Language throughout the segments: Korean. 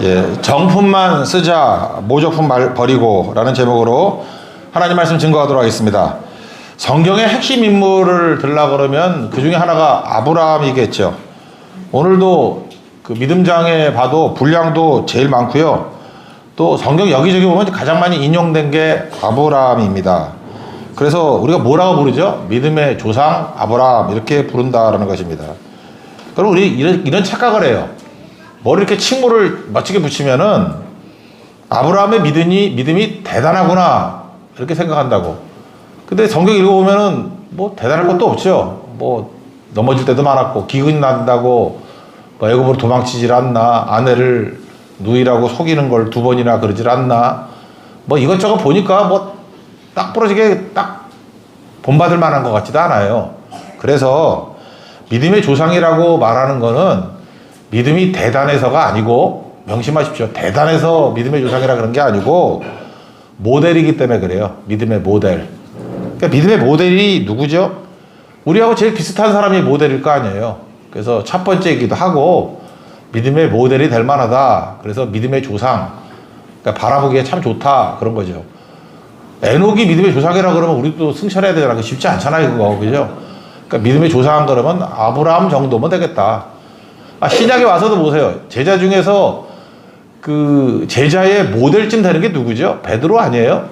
예, 정품만 쓰자, 모조품 버리고 라는 제목으로 하나님 말씀 증거하도록 하겠습니다. 성경의 핵심 인물을 들라 그러면 그 중에 하나가 아브라함이겠죠. 오늘도 그 믿음장에 봐도 분량도 제일 많고요. 또 성경 여기저기 보면 가장 많이 인용된 게 아브라함입니다. 그래서 우리가 뭐라고 부르죠? 믿음의 조상 아브라함 이렇게 부른다라는 것입니다. 그럼 우리 이런 착각을 해요. 머리 이렇게 칭호를 멋지게 붙이면은 아브라함의 믿음이 대단하구나 이렇게 생각한다고. 근데 성경 읽어보면은 뭐 대단할 것도 없죠. 뭐 넘어질 때도 많았고 기근이 난다고 뭐 애굽으로 도망치질 않나, 아내를 누이라고 속이는 걸 2번이나 그러질 않나, 뭐 이것저것 보니까 뭐 딱 부러지게 딱 본받을 만한 것 같지도 않아요. 그래서 믿음의 조상이라고 말하는 거는 믿음이 대단해서가 아니고, 명심하십시오. 대단해서 믿음의 조상이라 그런 게 아니고 모델이기 때문에 그래요. 믿음의 모델. 그러니까 믿음의 모델이 누구죠? 우리하고 제일 비슷한 사람이 모델일 거 아니에요. 그래서 첫 번째이기도 하고 믿음의 모델이 될 만하다. 그래서 믿음의 조상. 그러니까 바라보기에 참 좋다. 그런 거죠. 에녹이 믿음의 조상이라 그러면 우리도 승천해야 되잖아. 그거 쉽지 않잖아요. 그거. 그죠? 그러니까 믿음의 조상 그러면 아브라함 정도면 되겠다. 신약에 와서도 보세요. 제자 중에서 그 제자의 모델쯤 되는 게 누구죠? 베드로 아니에요?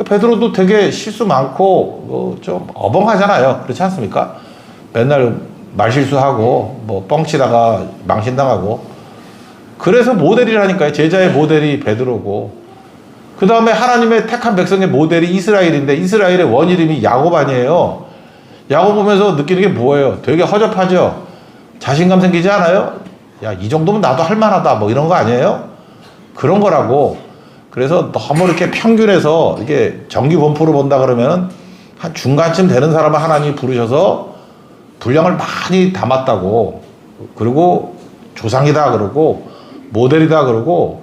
베드로도 되게 실수 많고 좀 어벙하잖아요. 그렇지 않습니까? 맨날 말실수하고 뭐 뻥치다가 망신당하고. 그래서 모델이라니까요. 제자의 모델이 베드로고, 그 다음에 하나님의 택한 백성의 모델이 이스라엘인데 이스라엘의 원이름이 야곱 아니에요. 야곱 보면서 느끼는 게 뭐예요? 되게 허접하죠? 자신감 생기지 않아요? 야, 이 정도면 나도 할 만하다 뭐 이런 거 아니에요? 그런 거라고. 그래서 너무 이렇게 평균해서 이게 정규 범프로 본다 그러면 한 중간쯤 되는 사람을 하나님이 부르셔서 분량을 많이 담았다고, 그리고 조상이다 그러고 모델이다 그러고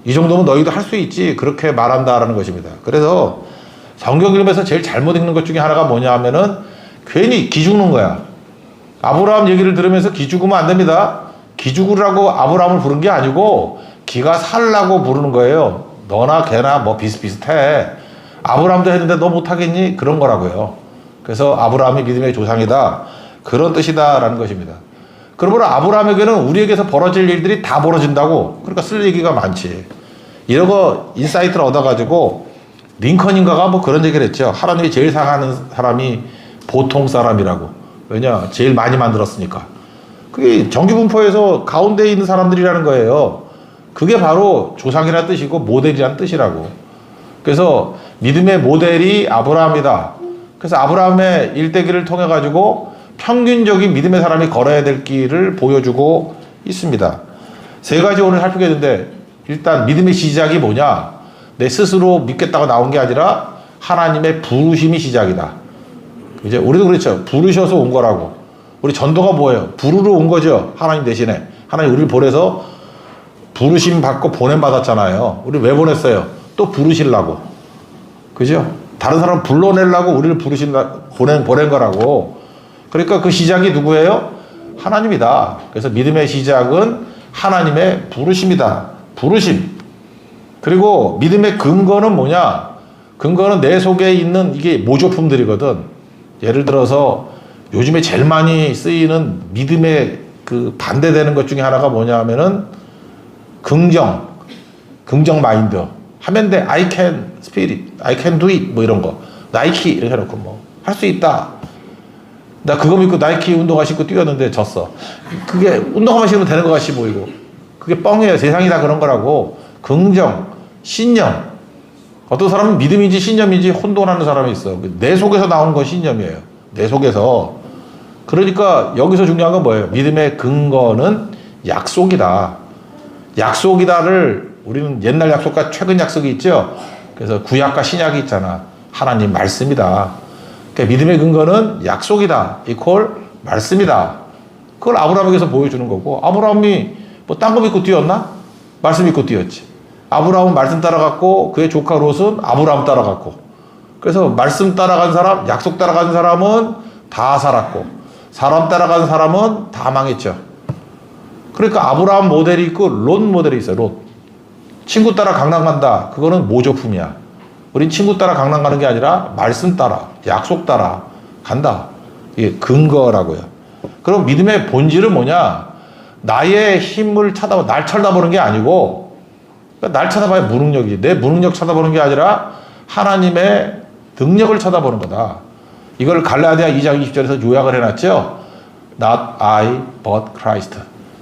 이 정도면 너희도 할 수 있지 그렇게 말한다라는 것입니다. 그래서 성경 읽으면서 제일 잘못 읽는 것 중에 하나가 뭐냐 하면은 괜히 기죽는 거야. 아브라함 얘기를 들으면서 기죽으면 안 됩니다. 기죽으라고 아브라함을 부른 게 아니고 기가 살라고 부르는 거예요. 너나 걔나 뭐 비슷비슷해. 아브라함도 했는데 너 못하겠니? 그런 거라고요. 그래서 아브라함이 믿음의 조상이다, 그런 뜻이다라는 것입니다. 그러므로 아브라함에게는 우리에게서 벌어질 일들이 다 벌어진다고. 그러니까 쓸 얘기가 많지. 이런 거 인사이트를 얻어가지고 링컨인가가 뭐 그런 얘기를 했죠. 하나님이 제일 사랑하는 사람이 보통 사람이라고. 왜냐? 제일 많이 만들었으니까. 그게 정규분포에서 가운데 있는 사람들이라는 거예요. 그게 바로 조상이라는 뜻이고 모델이라는 뜻이라고. 그래서 믿음의 모델이 아브라함이다. 그래서 아브라함의 일대기를 통해 가지고 평균적인 믿음의 사람이 걸어야 될 길을 보여주고 있습니다. 3가지 오늘 살피겠는데, 일단 믿음의 시작이 뭐냐? 내 스스로 믿겠다고 나온 게 아니라 하나님의 부르심이 시작이다. 이제 우리도 그렇죠. 부르셔서 온 거라고. 우리 전도가 뭐예요? 부르러 온 거죠. 하나님 대신에. 하나님 우리를 보내서 부르심 받고 보냄 받았잖아요. 우리 왜 보냈어요? 또 부르시려고. 그죠? 다른 사람 불러내려고 우리를 보낸 거라고. 그러니까 그 시작이 누구예요? 하나님이다. 그래서 믿음의 시작은 하나님의 부르심이다. 부르심. 그리고 믿음의 근거는 뭐냐? 근거는 내 속에 있는 이게 모조품들이거든. 예를 들어서 요즘에 제일 많이 쓰이는 믿음의 그 반대되는 것 중에 하나가 뭐냐 하면은 긍정 마인드. 하면 돼. I can spirit, I can do it 뭐 이런 거. 나이키 이렇게 해놓고 뭐 할 수 있다. 나 그거 믿고 나이키 운동화 신고 뛰었는데 졌어. 그게 운동화만 신으면 되는 것 같이 보이고, 그게 뻥이에요. 세상이 다 그런 거라고. 긍정, 신념. 어떤 사람은 믿음인지 신념인지 혼돈하는 사람이 있어. 내 속에서 나오는 건 신념이에요. 내 속에서. 그러니까 여기서 중요한 건 뭐예요? 믿음의 근거는 약속이다. 약속이다를 우리는 옛날 약속과 최근 약속이 있죠. 그래서 구약과 신약이 있잖아. 하나님 말씀이다. 그러니까 믿음의 근거는 약속이다. 이퀄 말씀이다. 그걸 아브라함에게서 보여주는 거고, 아브라함이 뭐 딴 거 믿고 뛰었나? 말씀 믿고 뛰었지. 아브라함은 말씀 따라갔고 그의 조카 롯은 아브라함 따라갔고. 그래서 말씀 따라간 사람, 약속 따라간 사람은 다 살았고, 사람 따라간 사람은 다 망했죠. 그러니까 아브라함 모델이 있고 롯 모델이 있어요. 롯. 친구 따라 강남 간다. 그거는 모조품이야. 우린 친구 따라 강남 가는 게 아니라 말씀 따라, 약속 따라 간다. 이게 근거라고요. 그럼 믿음의 본질은 뭐냐? 나의 힘을 날 쳐다보는 게 아니고, 그러니까 날 쳐다봐야 무능력이지. 내 무능력 쳐다보는 게 아니라 하나님의 능력을 쳐다보는 거다. 이걸 갈라디아 2장 20절에서 요약을 해놨죠. Not I, but Christ.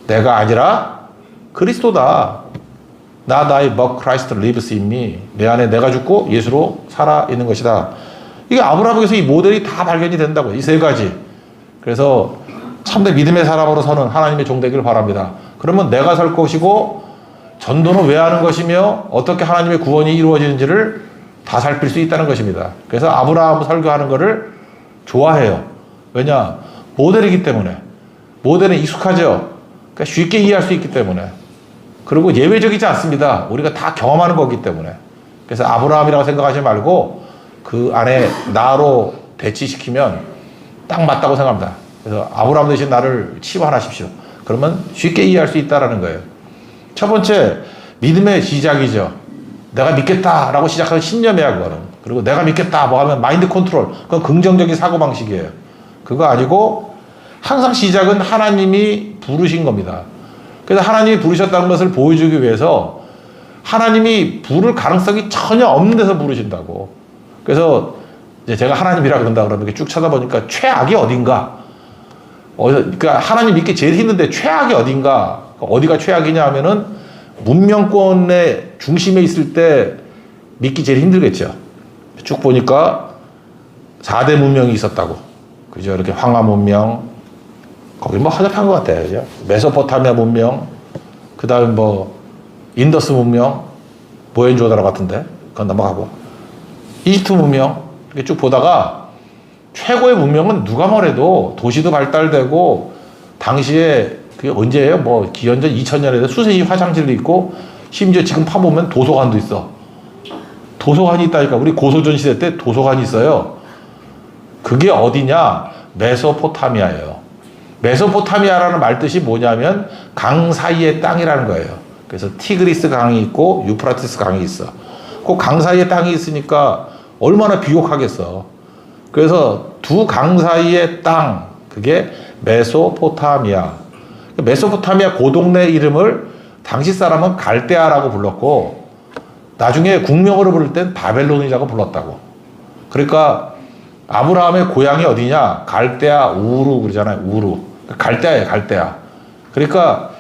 내가 아니라 그리스도다. Not I, but Christ lives in me. 내 안에 내가 죽고 예수로 살아있는 것이다. 이게 아브라함에게서 이 모델이 다 발견이 된다고. 이 세 가지. 그래서 참된 믿음의 사람으로 서는 하나님의 종 되기를 바랍니다. 그러면 내가 설 것이고 전도는 왜 하는 것이며 어떻게 하나님의 구원이 이루어지는지를 다 살필 수 있다는 것입니다. 그래서 아브라함 설교하는 것을 좋아해요. 왜냐? 모델이기 때문에. 모델은 익숙하죠. 그러니까 쉽게 이해할 수 있기 때문에. 그리고 예외적이지 않습니다. 우리가 다 경험하는 거기 때문에. 그래서 아브라함이라고 생각하지 말고 그 안에 나로 대치시키면 딱 맞다고 생각합니다. 그래서 아브라함 대신 나를 치부하십시오. 그러면 쉽게 이해할 수 있다는 거예요. 첫 번째, 믿음의 시작이죠. 내가 믿겠다라고 시작하는 신념이야, 그거는. 그리고 내가 믿겠다 뭐 하면 마인드 컨트롤. 그건 긍정적인 사고방식이에요. 그거 아니고 항상 시작은 하나님이 부르신 겁니다. 그래서 하나님이 부르셨다는 것을 보여주기 위해서 하나님이 부를 가능성이 전혀 없는 데서 부르신다고. 그래서 이제 제가 하나님이라 그런다 그러면 이렇게 쭉 찾아보니까 최악이 어딘가. 그러니까 하나님 믿기 제일 힘든데 최악이 어딘가. 어디가 최악이냐 하면은 문명권의 중심에 있을 때 믿기 제일 힘들겠죠. 쭉 보니까 4대 문명이 있었다고. 그죠? 이렇게 황하 문명. 거기 뭐 허접한 것 같아요. 그죠? 메소포타미아 문명. 그 다음에 뭐 인더스 문명. 모헨조다로 같은데. 그건 넘어가고. 이집트 문명. 이렇게 쭉 보다가 최고의 문명은 누가 뭐래도 도시도 발달되고 당시에 그게 언제예요? 뭐 기원전 2000년에도 수세시 화장실도 있고 심지어 지금 파보면 도서관도 있어. 도서관이 있다니까. 우리 고소전 시대 때 도서관이 있어요. 그게 어디냐? 메소포타미아예요. 메소포타미아라는 말 뜻이 뭐냐면 강 사이의 땅이라는 거예요. 그래서 티그리스 강이 있고 유프라티스 강이 있어. 그 강 사이에 땅이 있으니까 얼마나 비옥하겠어. 그래서 두 강 사이의 땅, 그게 메소포타미아. 메소포타미아 고동네 이름을 당시 사람은 갈대아라고 불렀고 나중에 국명으로 부를 땐 바벨론이라고 불렀다고. 그러니까 아브라함의 고향이 어디냐? 갈대아 우루 그러잖아요. 우루. 갈대아예요, 갈대아. 그러니까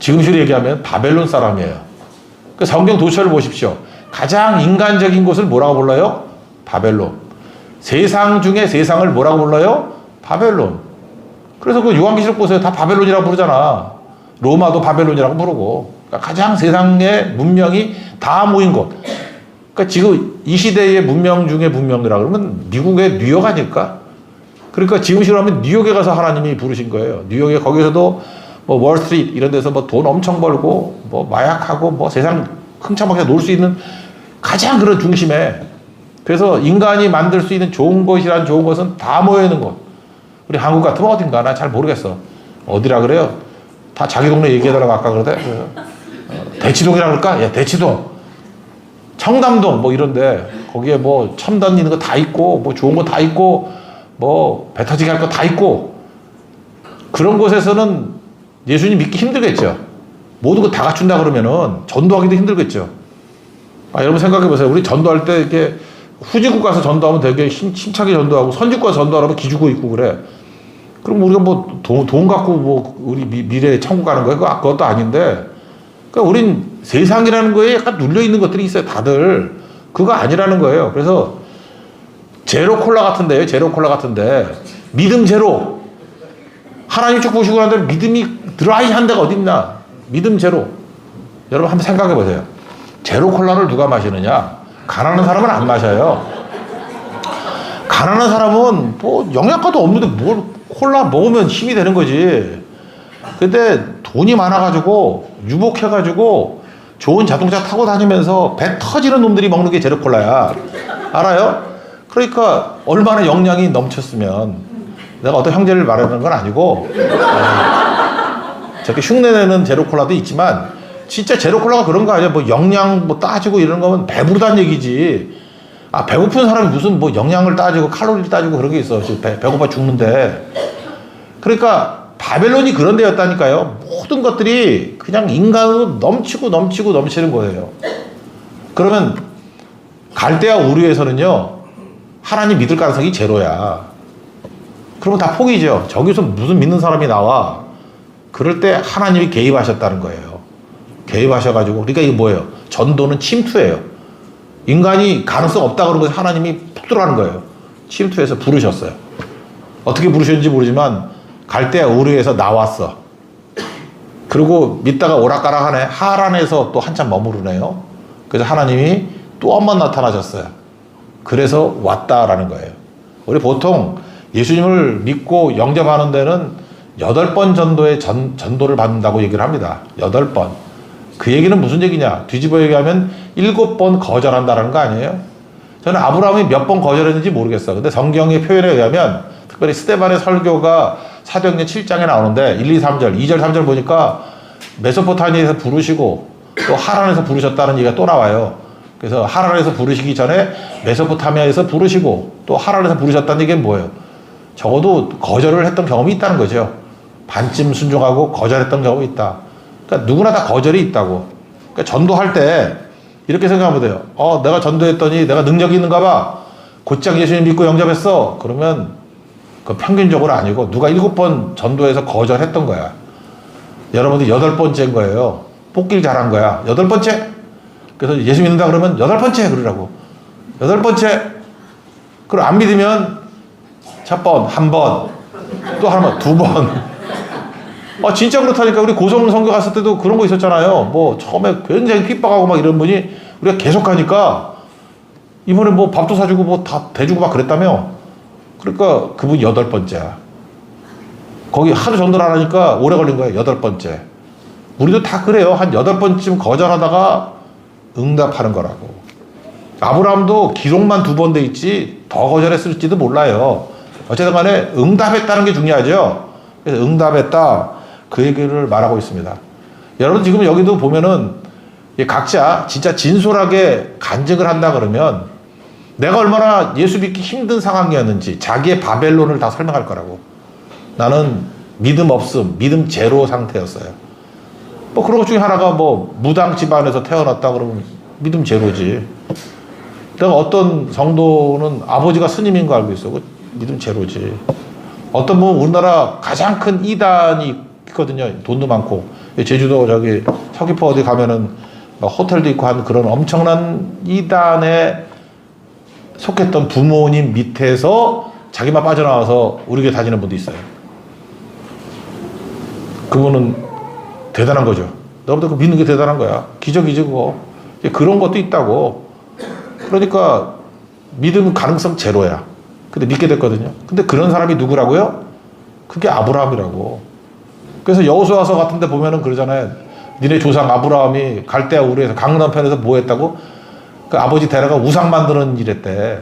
지금식으로 얘기하면 바벨론 사람이에요. 그 성경 도처를 보십시오. 가장 인간적인 곳을 뭐라고 불러요? 바벨론. 세상 중에 세상을 뭐라고 불러요? 바벨론. 그래서 그 요한계시록 보세요. 다 바벨론이라고 부르잖아. 로마도 바벨론이라고 부르고. 그러니까 가장 세상의 문명이 다 모인 곳. 그러니까 지금 이 시대의 문명 중에 문명이라 그러면 미국의 뉴욕 아닐까? 그러니까 지금식으로 하면 뉴욕에 가서 하나님이 부르신 거예요. 뉴욕에 거기서도 뭐 월스트리트 이런 데서 뭐 돈 엄청 벌고 뭐 마약하고 뭐 세상 흥청망청 놀 수 있는 가장 그런 중심에. 그래서 인간이 만들 수 있는 좋은 것이란 좋은 것은 다 모여있는 곳. 우리 한국 같으면 어딘가 나 잘 모르겠어. 어디라 그래요? 다 자기 동네 얘기해달라고 아까 그러대. 대치동이라 그럴까? 예, 대치동. 청담동 뭐 이런데 거기에 뭐 첨단 있는 거 다 있고 뭐 좋은 거 다 있고 뭐 배 터지게 할 거 다 있고 그런 곳에서는 예수님 믿기 힘들겠죠. 모든 거 다 갖춘다 그러면은 전도하기도 힘들겠죠. 여러분 생각해 보세요. 우리 전도할 때 이렇게 후진국 가서 전도하면 되게 힘차게 전도하고 선진국 가서 전도하면 기죽고 있고 그래. 그럼 우리가 뭐 돈 갖고 뭐 우리 미래에 천국 가는 거야? 그것도 아닌데. 그러니까 우린 세상이라는 거에 약간 눌려 있는 것들이 있어요. 다들 그거 아니라는 거예요. 그래서 제로 콜라 같은데요. 제로 콜라 같은데 믿음 제로. 하나님 쭉 보시고 난데 믿음이 드라이한 데가 어디 있나? 믿음 제로. 여러분 한번 생각해 보세요. 제로 콜라를 누가 마시느냐? 가난한 사람은 안 마셔요. 가난한 사람은 뭐 영양가도 없는데 뭘 콜라 먹으면 힘이 되는 거지. 근데 돈이 많아가지고 유복해가지고 좋은 자동차 타고 다니면서 배 터지는 놈들이 먹는 게 제로 콜라야. 알아요? 그러니까 얼마나 영양이 넘쳤으면. 내가 어떤 형제를 말하는 건 아니고 저렇게 흉내내는 제로콜라도 있지만 진짜 제로콜라가 그런 거 아니야. 뭐 영양 뭐 따지고 이런 거면 배부르다는 얘기지. 아, 배고픈 사람이 무슨 뭐 영양을 따지고 칼로리를 따지고 그런 게 있어. 지금 배고파 죽는데. 그러니까 바벨론이 그런 데였다니까요. 모든 것들이 그냥 인간으로 넘치는 거예요. 그러면 갈대아 우르에서는요, 하나님 믿을 가능성이 제로야. 그러면 다 포기죠. 저기서 무슨 믿는 사람이 나와. 그럴 때 하나님이 개입하셨다는 거예요. 개입하셔가지고, 그러니까 이게 뭐예요? 전도는 침투예요. 인간이 가능성 없다 그러고 하나님이 푹 들어가는 거예요. 침투해서 부르셨어요. 어떻게 부르셨는지 모르지만 갈대아 우르에서 나왔어. 그리고 믿다가 오락가락하네. 하란에서 또 한참 머무르네요. 그래서 하나님이 또 한 번 나타나셨어요. 그래서 왔다라는 거예요. 우리 보통 예수님을 믿고 영접하는 데는 8번 전도의 전도를 받는다고 얘기를 합니다. 8번. 그 얘기는 무슨 얘기냐? 뒤집어 얘기하면 7번 거절한다는 거 아니에요? 저는 아브라함이 몇 번 거절했는지 모르겠어. 근데 성경의 표현에 의하면 특별히 스데반의 설교가 사도행전 7장에 나오는데 1, 2, 3절, 2절, 3절 보니까 메소포타미아에서 부르시고 또 하란에서 부르셨다는 얘기가 또 나와요. 그래서 하란에서 부르시기 전에 메소포타미아에서 부르시고 또 하란에서 부르셨다는 얘기는 뭐예요? 적어도 거절을 했던 경험이 있다는 거죠. 반쯤 순종하고 거절했던 경험이 있다. 그러니까 누구나 다 거절이 있다고. 그러니까 전도할 때 이렇게 생각하면 돼요. 내가 전도했더니 내가 능력이 있는가 봐. 곧장 예수님 믿고 영접했어. 그러면 그 평균적으로 아니고 누가 7번 전도해서 거절했던 거야. 여러분들 8번째인 거예요. 뽑길 잘한 거야. 8번째. 그래서 예수 믿는다 그러면 8번째 그러라고. 8번째. 그럼 안 믿으면 첫 번, 한 번, 또 하나, 2번. 진짜 그렇다니까. 우리 고성 선교 갔을 때도 그런 거 있었잖아요. 뭐 처음에 굉장히 핍박하고 막 이런 분이 우리가 계속 가니까 이번에 뭐 밥도 사주고 뭐 다 대주고 막 그랬다며. 그러니까 그분이 8번째야. 거기 하도 전도를 안 하니까 오래 걸린 거예요. 8번째. 우리도 다 그래요. 한 8번쯤 거절하다가 응답하는 거라고. 아브라함도 기록만 2번 돼 있지 더 거절했을지도 몰라요. 어쨌든 간에 응답했다는 게 중요하죠. 그래서 응답했다. 그 얘기를 말하고 있습니다. 여러분 지금 여기도 보면은 각자 진짜 진솔하게 간증을 한다 그러면 내가 얼마나 예수 믿기 힘든 상황이었는지 자기의 바벨론을 다 설명할 거라고. 나는 믿음 없음, 믿음 제로 상태였어요. 뭐 그런 것 중에 하나가 뭐 무당 집안에서 태어났다 그러면 믿음 제로지. 내가 어떤 성도는 아버지가 스님인 거 알고 있어. 그 믿음 제로지. 어떤 분 우리나라 가장 큰 이단이 있거든요. 돈도 많고. 제주도 저기 서귀포 어디 가면은 호텔도 있고 한 그런 엄청난 이단에 속했던 부모님 밑에서 자기만 빠져나와서 우리 교회 다니는 분도 있어요. 그분은 대단한 거죠. 너보다 그 믿는 게 대단한 거야. 기적이지 그거. 그런 것도 있다고. 그러니까 믿음 가능성 제로야. 근데 믿게 됐거든요. 근데 그런 사람이 누구라고요? 그게 아브라함이라고. 그래서 여호수아서 같은 데 보면은 그러잖아요. 니네 조상 아브라함이 갈대아 우르에서 강남편에서 뭐 했다고? 그 아버지 데려가 우상 만드는 일 했대.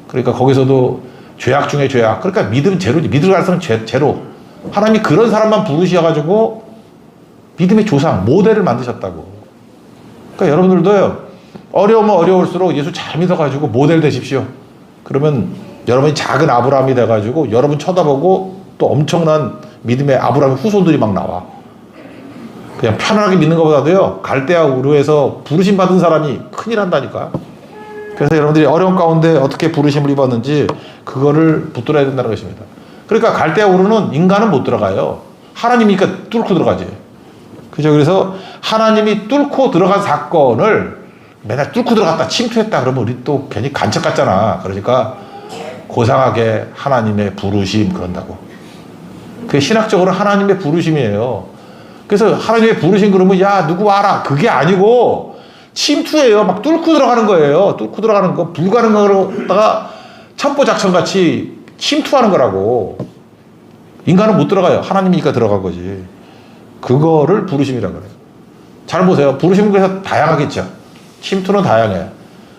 그러니까 거기서도 죄악 중에 죄악. 그러니까 믿음 제로지. 믿을 가능성 제로. 하나님이 그런 사람만 부르셔가지고 믿음의 조상, 모델을 만드셨다고. 그러니까 여러분들도요, 어려우면 어려울수록 예수 잘 믿어가지고 모델 되십시오. 그러면 여러분이 작은 아브라함이 돼가지고 여러분 쳐다보고 또 엄청난 믿음의 아브라함의 후손들이 막 나와. 그냥 편안하게 믿는 것보다도요, 갈대아 우르에서 부르심 받은 사람이 큰일 한다니까. 그래서 여러분들이 어려운 가운데 어떻게 부르심을 입었는지 그거를 붙들어야 된다는 것입니다. 그러니까 갈대아 우르는 인간은 못 들어가요. 하나님이니까 뚫고 들어가지. 그죠? 그래서 하나님이 뚫고 들어간 사건을 맨날 뚫고 들어갔다 침투했다 그러면 우리 또 괜히 간첩 같잖아. 그러니까 고상하게 하나님의 부르심 그런다고. 그게 신학적으로 하나님의 부르심이에요. 그래서 하나님의 부르심 그러면 야 누구 와라 그게 아니고 침투예요. 막 뚫고 들어가는 거예요. 뚫고 들어가는 거 불가능하다가 첩보작전같이 침투하는 거라고. 인간은 못 들어가요. 하나님이니까 들어간 거지. 그거를 부르심이라고 그래요. 잘 보세요. 부르심은 그래서 다양하겠죠. 침투는 다양해.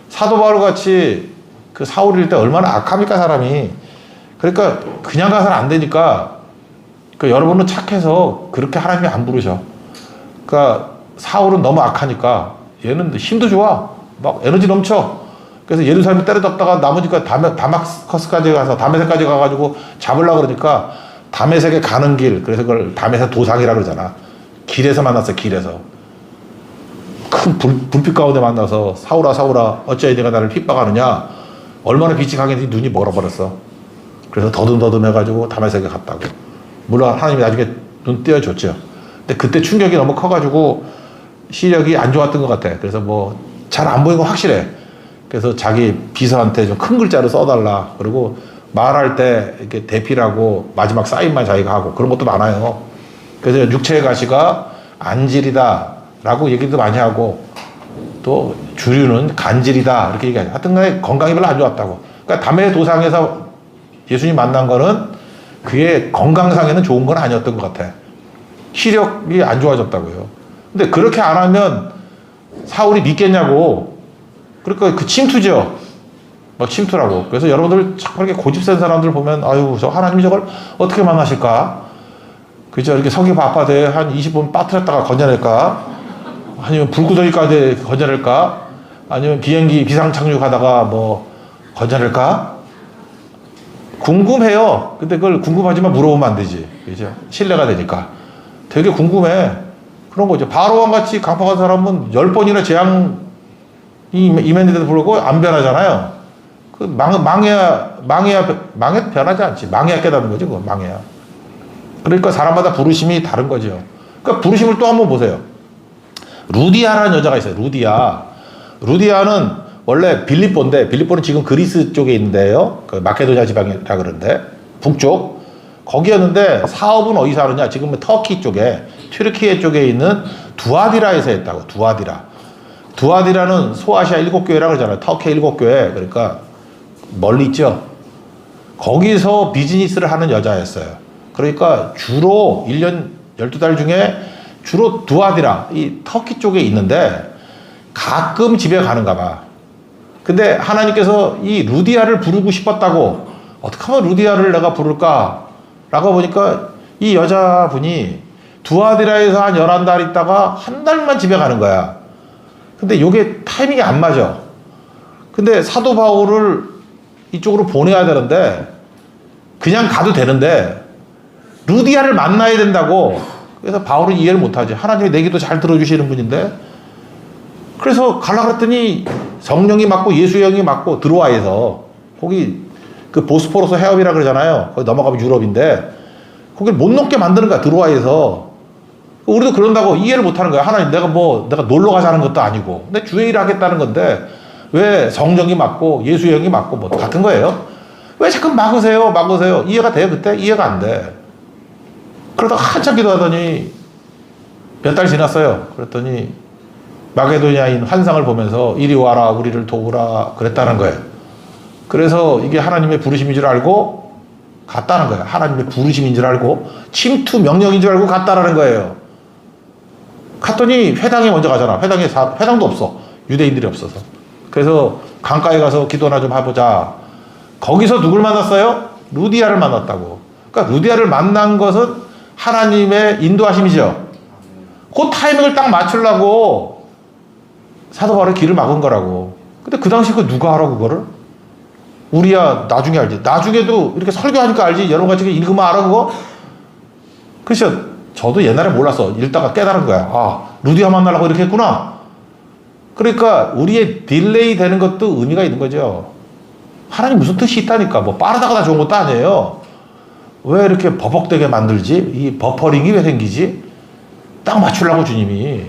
사도 바울 같이 그 사울일 때 얼마나 악합니까 사람이. 그러니까 그냥 가서는 안 되니까 그러니까 여러분은 착해서 그렇게 하나님이 안 부르셔. 그러니까 사울은 너무 악하니까 얘는 힘도 좋아. 막 에너지 넘쳐. 그래서 예루살렘 때려잡다가 남으니까 다마스커스까지 가서 다메섹까지 가가지고 잡으려고 그러니까 다메섹에 가는 길, 그래서 그걸 다메섹 도상이라고 그러잖아. 길에서 만났어, 길에서. 큰 불빛 가운데 만나서 사울아, 사울아, 어찌하여 네가 나를 핍박하느냐. 얼마나 빛이 강했는지 눈이 멀어버렸어. 그래서 더듬더듬 해가지고 다메섹에 갔다고. 물론 하나님이 나중에 눈 띄워줬죠. 근데 그때 충격이 너무 커가지고 시력이 안 좋았던 것 같아. 그래서 뭐 잘 안 보이는 건 확실해. 그래서 자기 비서한테 좀 큰 글자로 써달라. 그리고 말할 때 이렇게 대필하고 마지막 사인만 자기가 하고 그런 것도 많아요. 그래서 육체의 가시가 안질이다 라고 얘기도 많이 하고 또 주류는 간질이다 이렇게 얘기하죠. 하여튼 간에 건강이 별로 안 좋았다고. 그러니까 담의 도상에서 예수님 만난 거는 그의 건강상에는 좋은 건 아니었던 것 같아. 시력이 안 좋아졌다고요. 근데 그렇게 안 하면 사울이 믿겠냐고. 그러니까 그 침투죠. 막 침투라고. 그래서 여러분들 자꾸 이렇게 고집센 사람들 보면 아유 저 하나님이 저걸 어떻게 만나실까? 그죠? 이렇게 석유 바빠대 한 20분 빠뜨렸다가 건져낼까? 아니면 불구덩이까지 건져낼까? 아니면 비행기 비상 착륙하다가 뭐 건져낼까? 궁금해요. 근데 그걸 궁금하지만 물어보면 안 되지. 그죠? 신뢰가 되니까. 되게 궁금해. 그런 거죠. 바로왕 같이 강팍한 사람은 10번이나 재앙이 임했는데도 불구하고 안 변하잖아요. 그 망해야 변하지 않지. 망해야 깨닫는 거지, 그거 망해야. 그러니까 사람마다 부르심이 다른 거죠. 그러니까 부르심을 또 한번 보세요. 루디아라는 여자가 있어요. 루디아는 원래 빌립보인데, 빌립보는 지금 그리스 쪽에 있는데요. 그 마케도냐 지방이라 그러는데, 북쪽. 거기였는데, 사업은 어디서 하느냐? 지금 터키 쪽에, 튀르키예 쪽에 있는 두아디라에서 했다고, 두아디라는 소아시아 7교회라고 그러잖아요. 터키 7교회. 그러니까, 멀리 있죠. 거기서 비즈니스를 하는 여자였어요. 그러니까 주로 1년 12달 중에 주로 두아디라, 이 터키 쪽에 있는데 가끔 집에 가는가 봐. 근데 하나님께서 이 루디아를 부르고 싶었다고, 어떻게 하면 루디아를 내가 부를까? 라고 보니까 이 여자분이 두아디라에서 한 11달 있다가 한 달만 집에 가는 거야. 근데 이게 타이밍이 안 맞아. 근데 사도 바울을 이쪽으로 보내야 되는데 그냥 가도 되는데 루디아를 만나야 된다고. 그래서 바울은 이해를 못하지. 하나님이 내 기도 잘 들어주시는 분인데. 그래서 가려고 그랬더니 성령이 맞고 예수의 영이 맞고 드로아에서, 거기 그 보스포러스 해협이라 그러잖아요. 거기 넘어가면 유럽인데 거길 못 넘게 만드는 거야, 드로아에서. 우리도 그런다고 이해를 못하는 거야. 하나님, 내가 놀러 가자는 것도 아니고 내 주의 일을 하겠다는 건데 왜 성령이 맞고 예수의 영이 맞고 뭐 같은 거예요? 왜 자꾸 막으세요? 이해가 돼요? 그때? 이해가 안 돼. 그러다가 한참 기도하더니 몇 달 지났어요. 그랬더니 마게도냐인 환상을 보면서 이리 와라, 우리를 도우라 그랬다는 거예요. 그래서 이게 하나님의 부르심인 줄 알고 갔다는 거예요. 하나님의 부르심인 줄 알고 침투 명령인 줄 알고 갔다라는 거예요. 갔더니 회당에 먼저 가잖아. 회당도 없어. 유대인들이 없어서. 그래서 강가에 가서 기도나 좀 해보자. 거기서 누굴 만났어요? 루디아를 만났다고. 그러니까 루디아를 만난 것은 하나님의 인도하심이죠. 그 타이밍을 딱 맞추려고 사도 바울의 길을 막은 거라고. 근데 그 당시 그 누가 알아, 그거를? 우리야 나중에 알지. 나중에도 이렇게 설교하니까 알지. 여러분같이 읽으면 알아, 그거? 그래서 저도 옛날에 몰랐어. 읽다가 깨달은 거야. 아, 루디아 만나려고 이렇게 했구나. 그러니까 우리의 딜레이 되는 것도 의미가 있는 거죠. 하나님 무슨 뜻이 있다니까. 뭐 빠르다가 다 좋은 것도 아니에요. 왜 이렇게 버벅대게 만들지? 이 버퍼링이 왜 생기지? 딱 맞추려고 주님이.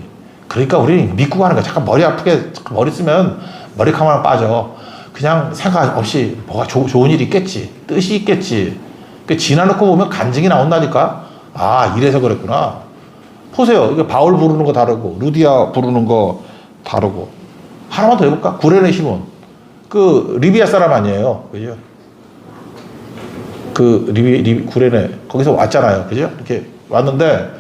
그러니까 우리 믿고 가는 거야. 잠깐 머리 아프게, 머리 쓰면 머리카락 빠져. 그냥 생각 없이 뭐가 좋은 일이 있겠지. 뜻이 있겠지. 지나놓고 보면 간증이 나온다니까. 아, 이래서 그랬구나. 보세요. 이거 바울 부르는 거 다르고, 루디아 부르는 거 다르고. 하나만 더 해볼까? 구레네 시몬. 그 리비아 사람 아니에요. 그죠? 그 구레네 거기서 왔잖아요. 그죠? 이렇게 왔는데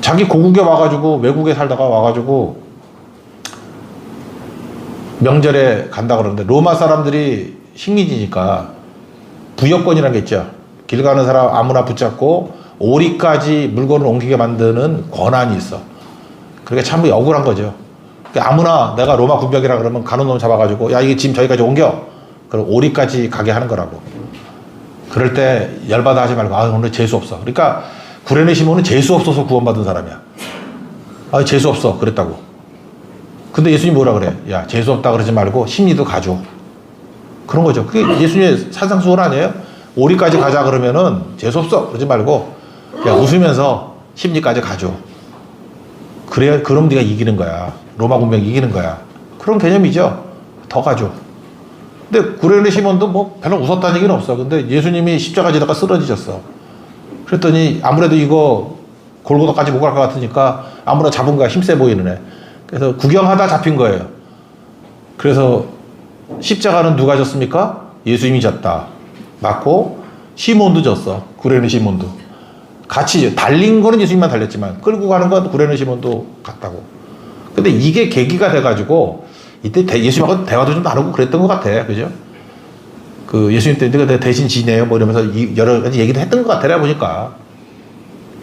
자기 고국에 와가지고, 외국에 살다가 와가지고 명절에 간다 그러는데, 로마 사람들이 식민지니까 부여권이라는 게 있죠. 길 가는 사람 아무나 붙잡고 오리까지 물건을 옮기게 만드는 권한이 있어. 그러니까 참 억울한 거죠. 그러니까 아무나 내가 로마 군병이라 그러면 가는 놈 잡아가지고 야 이게 짐 저기까지 옮겨. 그럼 오리까지 가게 하는 거라고. 그럴 때 열받아 하지 말고 아 오늘 재수 없어. 그러니까 구레네 시몬은 재수 없어서 구원받은 사람이야. 아 재수 없어 그랬다고. 근데 예수님 뭐라 그래? 야 재수 없다 그러지 말고 심리도 가져. 그런 거죠. 그게 예수님의 산상수훈 아니에요? 오리까지 가자 그러면은 재수 없어 그러지 말고 야 웃으면서 심리까지 가져. 그래야 그럼 네가 이기는 거야. 로마 군병이 이기는 거야. 그런 개념이죠. 더 가져. 근데 구레네 시몬도 뭐 별로 웃었다는 얘기는 없어. 근데 예수님이 십자가 지다가 쓰러지셨어. 그랬더니 아무래도 이거 골고다까지 못 갈 것 같으니까 아무나 잡은 거야. 힘세 보이는 애. 그래서 구경하다 잡힌 거예요. 그래서 십자가는 누가 졌습니까? 예수님이 졌다. 맞고 시몬도 졌어. 구레네 시몬도. 같이 달린 거는 예수님만 달렸지만 끌고 가는 건 구레네 시몬도 갔다고. 근데 이게 계기가 돼가지고 이때 예수님하고 대화도 좀 나누고 그랬던 것 같아. 그죠? 그 예수님 때 내가 대신 지내요. 뭐 이러면서 여러 가지 얘기도 했던 것 같아. 내가 보니까.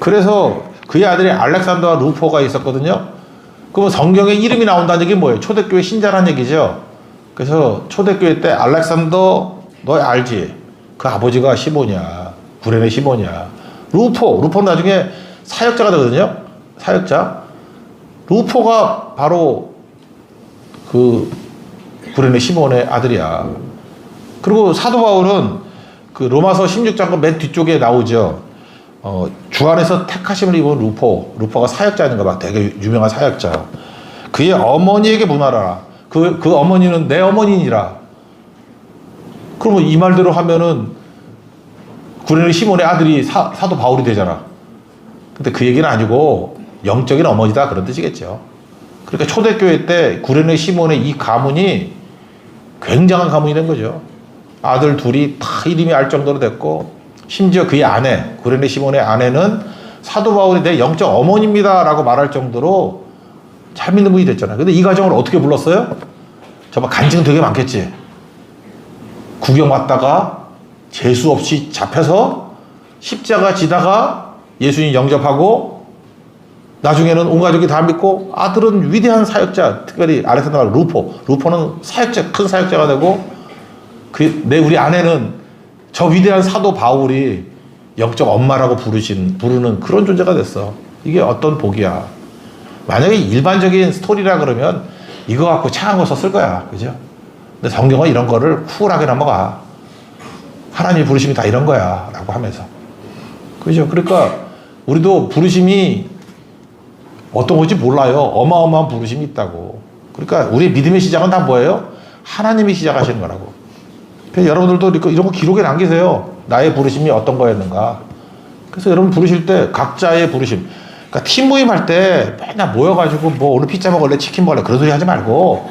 그래서 그의 아들이 알렉산더와 루포가 있었거든요. 그러면 성경에 이름이 나온다는 얘기 뭐예요? 초대교회 신자라는 얘기죠. 그래서 초대교회 때 알렉산더 너 알지? 그 아버지가 시몬이야. 구레네 시몬이야. 루포는 나중에 사역자가 되거든요. 사역자. 루포가 바로 그 구레네 시몬의 아들이야. 그리고 사도 바울은 그 로마서 16장 맨 뒤쪽에 나오죠. 주 안에서 택하심을 입은 루포가 사역자인가 봐. 되게 유명한 사역자. 그의 어머니에게 문하라. 그 어머니는 내 어머니니라. 그러면 이 말대로 하면은 구레네 시몬의 아들이 사도 바울이 되잖아. 근데 그 얘기는 아니고 영적인 어머니다 그런 뜻이겠죠. 그러니까 초대교회 때 구레네 시몬의 이 가문이 굉장한 가문이 된 거죠. 아들 둘이 다 이름이 알 정도로 됐고 심지어 그의 아내 구레네 시몬의 아내는 사도 바울이 내 영적 어머니입니다 라고 말할 정도로 잘 믿는 분이 됐잖아요. 근데 이 가정을 어떻게 불렀어요? 정말 간증 되게 많겠지. 구경 왔다가 재수 없이 잡혀서 십자가 지다가 예수님 영접하고 나중에는 온 가족이 다 믿고 아들은 위대한 사역자, 특별히 알렉산더가 루포는 사역자, 큰 사역자가 되고 우리 아내는 저 위대한 사도 바울이 영적 엄마라고 부르는 그런 존재가 됐어. 이게 어떤 복이야. 만약에 일반적인 스토리라 그러면 이거 갖고 차한 거 썼을 거야. 그죠? 근데 성경은 이런 거를 쿨하게 넘어가. 하나님의 부르심이 다 이런 거야. 라고 하면서. 그죠? 그러니까 우리도 부르심이 어떤 건지 몰라요. 어마어마한 부르심이 있다고. 그러니까 우리의 믿음의 시작은 다 뭐예요? 하나님이 시작하시는 거라고. 그래서 여러분들도 이런 거 기록에 남기세요. 나의 부르심이 어떤 거였는가. 그래서 여러분 부르실 때 각자의 부르심. 그러니까 팀 모임할 때 맨날 모여가지고 뭐 오늘 피자 먹을래 치킨 먹을래 그런 소리 하지 말고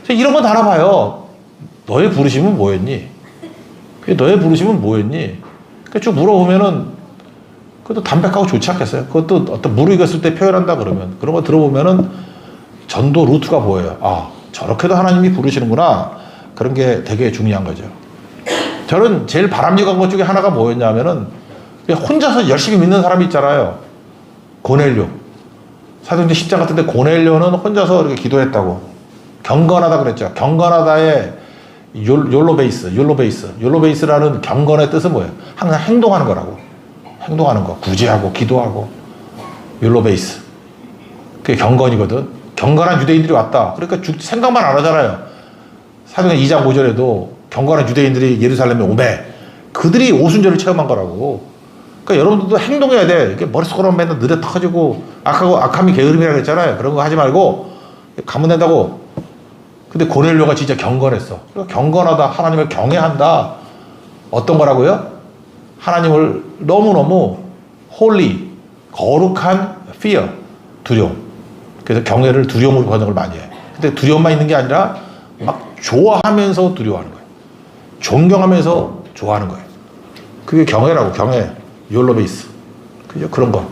이런 건 알아봐요. 너의 부르심은 뭐였니? 너의 부르심은 뭐였니? 그러니까 쭉 물어보면은 그것도 담백하고 좋지 않겠어요? 그것도 어떤 무르익었을 때 표현한다 그러면 그런 거 들어보면은 전도 루트가 보여요. 아 저렇게도 하나님이 부르시는구나. 그런 게 되게 중요한 거죠. 저는 제일 바람직한 것 중에 하나가 뭐였냐면은 그냥 혼자서 열심히 믿는 사람이 있잖아요. 고넬료. 사도행전 10장 같은 데 고넬료는 혼자서 이렇게 기도했다고. 경건하다 그랬죠. 경건하다의 욜로베이스라는 경건의 뜻은 뭐예요? 항상 행동하는 거라고. 행동하는 거. 구제하고 기도하고. 욜로베이스. 그게 경건이거든. 경건한 유대인들이 왔다. 그러니까 생각만 안 하잖아요. 사도행전 2장 5절에도 경건한 유대인들이 예루살렘에 오매 그들이 오순절을 체험한 거라고. 그러니까 여러분들도 행동해야 돼. 이렇게 머릿속으로 맨날 느려 터지고 악함이 게으름이라고 했잖아요. 그런 거 하지 말고 가면 된다고. 근데 고넬료가 진짜 경건했어. 그러니까 경건하다. 하나님을 경외한다. 어떤 거라고요? 하나님을 너무너무 홀리, 거룩한 fear, 두려움. 그래서 경외를 두려움으로 번역을 많이 해. 근데 두려움만 있는 게 아니라 막 좋아하면서 두려워하는 거예요. 존경하면서 좋아하는 거예요. 그게 경외라고. 경외. 욜로베이스. 그죠? 그런 거.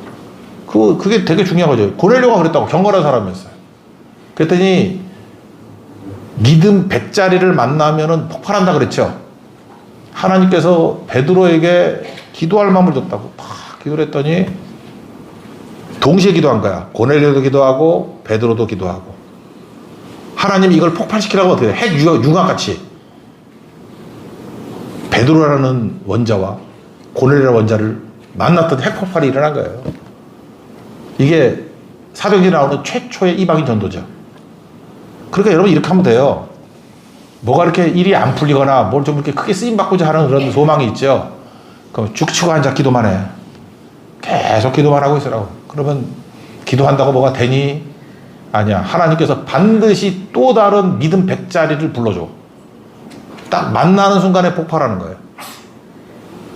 그게 되게 중요한 거죠. 고넬료가 그랬다고. 경건한 사람이었어요. 그랬더니 믿음 100짜리를 만나면은 폭발한다 그랬죠. 하나님께서 베드로에게 기도할 마음을 줬다고 막 기도를 했더니 동시에 기도한 거야. 고넬료도 기도하고 베드로도 기도하고. 하나님이 이걸 폭발시키라고 어떻게 해? 핵 융합같이 베드로라는 원자와 고넬료라는 원자를 만났던 핵폭발이 일어난 거예요. 이게 사도행전에 나오는 최초의 이방인 전도죠. 그러니까 여러분 이렇게 하면 돼요. 뭐가 이렇게 일이 안 풀리거나 뭘 좀 이렇게 크게 쓰임받고자 하는 그런 소망이 있죠. 그럼 죽치고 앉아 기도만 해. 계속 기도만 하고 있으라고. 그러면 기도한다고 뭐가 되니? 아니야. 하나님께서 반드시 또 다른 믿음 100짜리를 불러줘. 딱 만나는 순간에 폭발하는 거예요.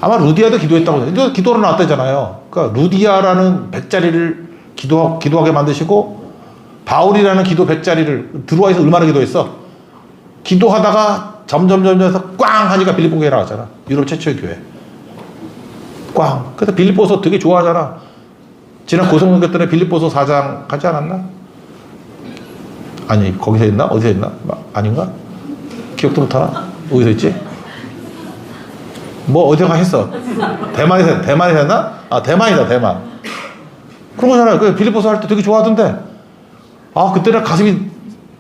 아마 루디아도 기도했다고 해요. 기도로 나왔다잖아요. 그러니까 루디아라는 100짜리를 기도하게 만드시고 바울이라는 기도 100짜리를 들어와서 얼마나 기도했어? 기도하다가 점점 해서 꽝 하니까 빌립보 교회 나왔잖아. 유럽 최초의 교회. 꽝. 그래서 빌립보서 되게 좋아하잖아. 지난 고성공회 때는 빌립보서 4장 하지 않았나? 아니 거기서 했나? 어디서 했나? 아닌가? 기억도 못하나? 어디서 했지? 뭐 어디가 했어? 대만에서 했나? 아 대만이다 대만. 그런 거잖아요. 그 빌립보서 할 때 되게 좋아하던데. 아 그때는 가슴이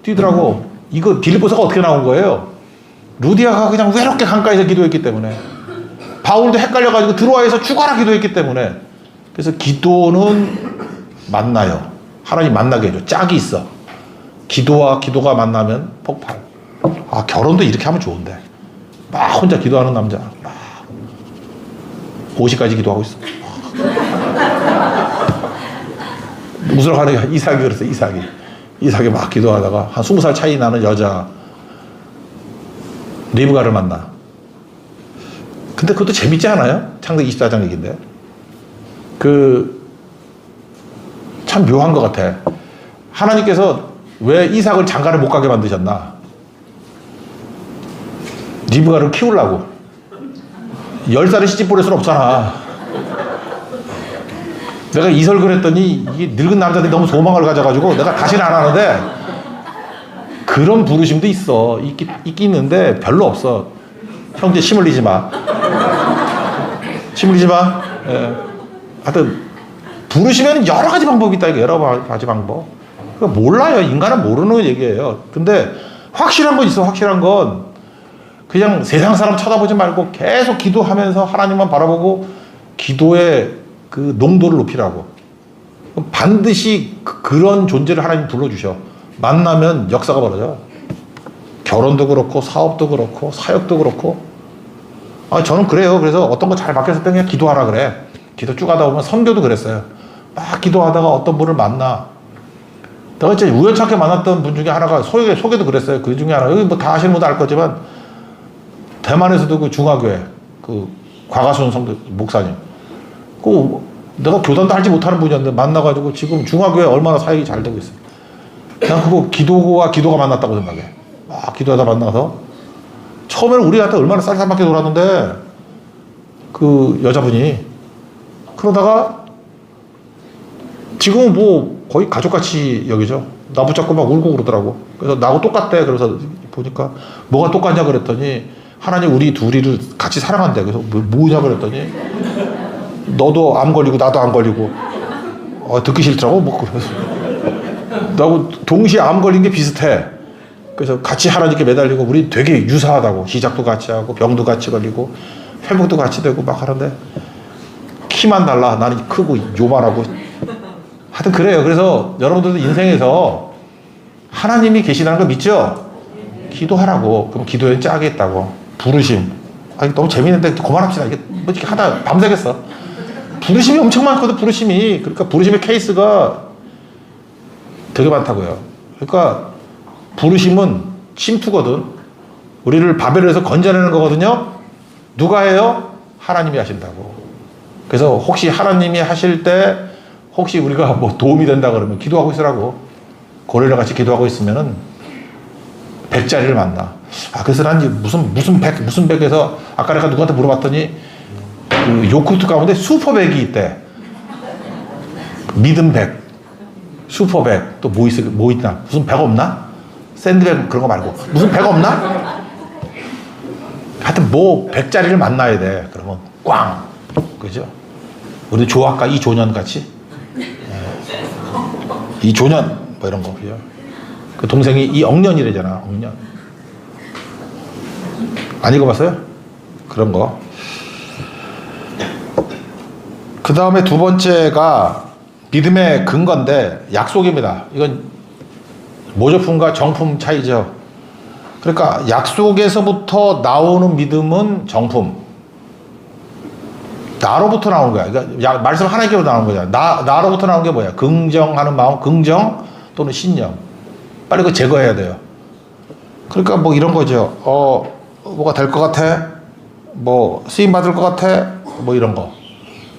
뛰더라고. 이거 빌립보서가 어떻게 나온 거예요? 루디아가 그냥 외롭게 강가에서 기도했기 때문에. 바울도 헷갈려가지고 들어와서 죽어라 기도했기 때문에. 그래서 기도는 만나요. 하나님 만나게 해줘. 짝이 있어. 기도와 기도가 만나면 폭발. 아 결혼도 이렇게 하면 좋은데. 막 혼자 기도하는 남자. 막 50까지 기도하고 있어. 무슨 하는 이삭이 그랬어. 이삭이 막 기도하다가 한 20살 차이 나는 여자 리브가를 만나. 근데 그것도 재밌지 않아요? 창세기 24장 얘기인데. 참 묘한 것 같아. 하나님께서 왜 이삭을 장가를 못 가게 만드셨나? 리브가를 키우려고. 10살에 시집 보낼 수는 없잖아. 내가 이설글 했더니 이게 늙은 남자들이 너무 소망을 가져가지고 내가 다시는 안 하는데 그런 부르심도 있어. 있긴 있는데 별로 없어. 형제 침 흘리지 마. 침 흘리지 마. 예. 하여튼 부르시면 여러 가지 방법이 있다. 여러 가지 방법. 그러니까 몰라요. 인간은 모르는 얘기예요. 근데 확실한 건 있어. 확실한 건 그냥 세상 사람 쳐다보지 말고 계속 기도하면서 하나님만 바라보고 기도의 그 농도를 높이라고. 반드시 그런 존재를 하나님 불러주셔. 만나면 역사가 벌어져. 결혼도 그렇고 사업도 그렇고 사역도 그렇고. 저는 그래요. 그래서 어떤 거 잘 맡겼을 때 그냥 기도하라 그래. 기도 쭉 하다 보면 선교도 그랬어요. 막 기도하다가 어떤 분을 만나. 내가 진짜 우연찮게 만났던 분 중에 하나가 소개도 그랬어요. 그 중에 하나. 여기 뭐 다 아시는 분도 알 거지만 대만에서도 그 중화교회 그 과가순 성도 목사님. 내가 교단도 할지 못하는 분이었는데 만나가지고 지금 중화교회 얼마나 사역이 잘 되고 있어요. 난 그거 기도가 만났다고 생각해. 막 기도하다 만나서 처음에는 우리한테 얼마나 쌀쌀맞게 놀았는데 그 여자분이 그러다가 지금은 뭐 거의 가족같이 여기죠. 나 붙잡고 막 울고 그러더라고. 그래서 나하고 똑같대. 그래서 보니까 뭐가 똑같냐 그랬더니 하나님 우리 둘이를 같이 사랑한대. 그래서 뭐냐 그랬더니 너도 암 걸리고 나도 암 걸리고 듣기 싫더라고. 뭐 그래서 나하고 동시에 암 걸린 게 비슷해. 그래서 같이 하나님께 매달리고 우리 되게 유사하다고. 시작도 같이 하고 병도 같이 걸리고 회복도 같이 되고 막 하는데 키만 달라. 나는 크고 요만하고. 하여튼 그래요. 그래서 여러분들도 인생에서 하나님이 계시다는 거 믿죠? 기도하라고. 그럼 기도에 짝이 있다고. 부르심. 너무 재밌는데 그만합시다. 이게 뭐 이렇게 하다 밤새겠어. 부르심이 엄청 많거든. 부르심이. 그러니까 부르심의 케이스가 되게 많다고요. 그러니까 부르심은 침투거든. 우리를 바벨에서 건져내는 거거든요. 누가 해요? 하나님이 하신다고. 그래서 혹시 하나님이 하실 때 혹시 우리가 뭐 도움이 된다 그러면 기도하고 있으라고. 고릴라 같이 기도하고 있으면은 100짜리를 만나. 그래서 난 무슨 백에서 아까 내가 누구한테 물어봤더니 그 요크루트 가운데 슈퍼백이 있대. 믿음 100, 슈퍼백. 또 뭐 있나? 무슨 백 없나? 샌드백 그런 거 말고 무슨 백 없나? 하여튼 뭐 100짜리를 만나야 돼. 그러면 꽝. 그죠? 우리 조학과 이조년 같이. 이조년 뭐 이런 거. 그죠? 그 동생이 이억년이래잖아. 억년. 안 읽어봤어요? 그런 거. 그 다음에 두 번째가 믿음의 근거인데 약속입니다. 이건 모조품과 정품 차이죠. 그러니까 약속에서부터 나오는 믿음은 정품. 나로부터 나오는 거야. 그러니까 말씀 하나님께로 나오는 거잖아. 나로부터 나오는 게 뭐야? 긍정하는 마음, 긍정 또는 신념. 빨리 그거 제거해야 돼요. 그러니까 뭐 이런 거죠. 뭐가 될 것 같아? 뭐 쓰임 받을 것 같아? 뭐 이런 거.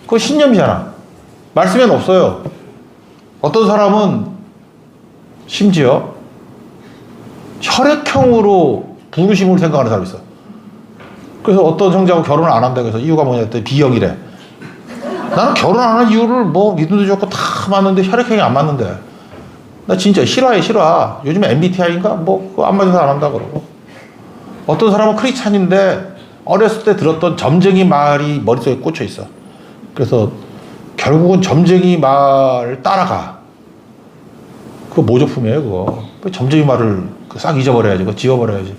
그거 신념이잖아. 말씀에는 없어요. 어떤 사람은 심지어 혈액형으로 부르심을 생각하는 사람이 있어. 그래서 어떤 형제하고 결혼을 안 한다고 해서 이유가 뭐냐 했더니 B형이래. 나는 결혼 안 하는 이유를 뭐 믿음도 좋고 다 맞는데 혈액형이 안 맞는데. 나 진짜 싫어해. 요즘에 MBTI인가? 뭐 그거 안 맞아서 안 한다 그러고. 어떤 사람은 크리스찬인데 어렸을 때 들었던 점쟁이 말이 머릿속에 꽂혀 있어. 그래서 결국은 점쟁이 말을 따라가. 그거 모조품이에요, 그거. 점쟁이 말을 싹 잊어버려야지, 그거 지워버려야지.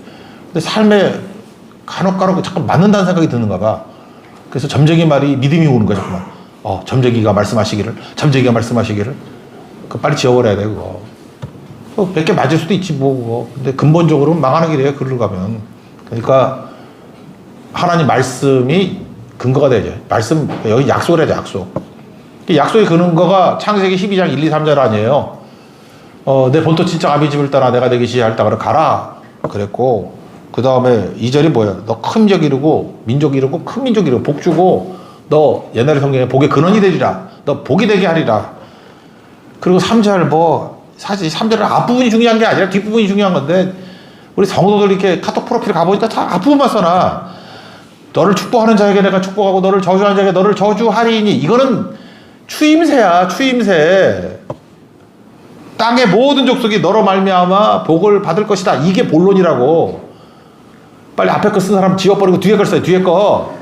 근데 삶에 간혹 잠깐 맞는다는 생각이 드는가 봐. 그래서 점쟁이 말이 믿음이 오는 거야, 자꾸만. 점쟁이가 말씀하시기를. 그거 빨리 지워버려야 돼, 그거. 몇 개 맞을 수도 있지, 뭐, 그거. 근데 근본적으로는 망하는 길이에요, 글을 가면. 그러니까 하나님 말씀이 근거가 되죠. 말씀, 여기 약속을 해야죠, 약속. 약속의 근거가 창세기 12장 1, 2, 3절 아니에요. 내 본토 친척 아비 집을 떠나 내가 되기 시작할 따라 가라. 그랬고, 그 다음에 2절이 뭐야? 너 큰 민족 이루고, 민족 이루고, 큰 민족 이루고, 복 주고, 너 옛날의 성경에 복의 근원이 되리라. 너 복이 되게 하리라. 그리고 3절 사실 3절은 앞부분이 중요한 게 아니라 뒷부분이 중요한 건데, 우리 성도들 이렇게 카톡 프로필 가보니까 다 앞부분만 써놔. 너를 축복하는 자에게 내가 축복하고, 너를 저주하는 자에게 너를 저주하리니. 이거는 추임새야, 추임새. 땅의 모든 족속이 너로 말미암아 복을 받을 것이다. 이게 본론이라고. 빨리 앞에 거 쓴 사람 지워버리고 뒤에 걸 써요. 뒤에 거.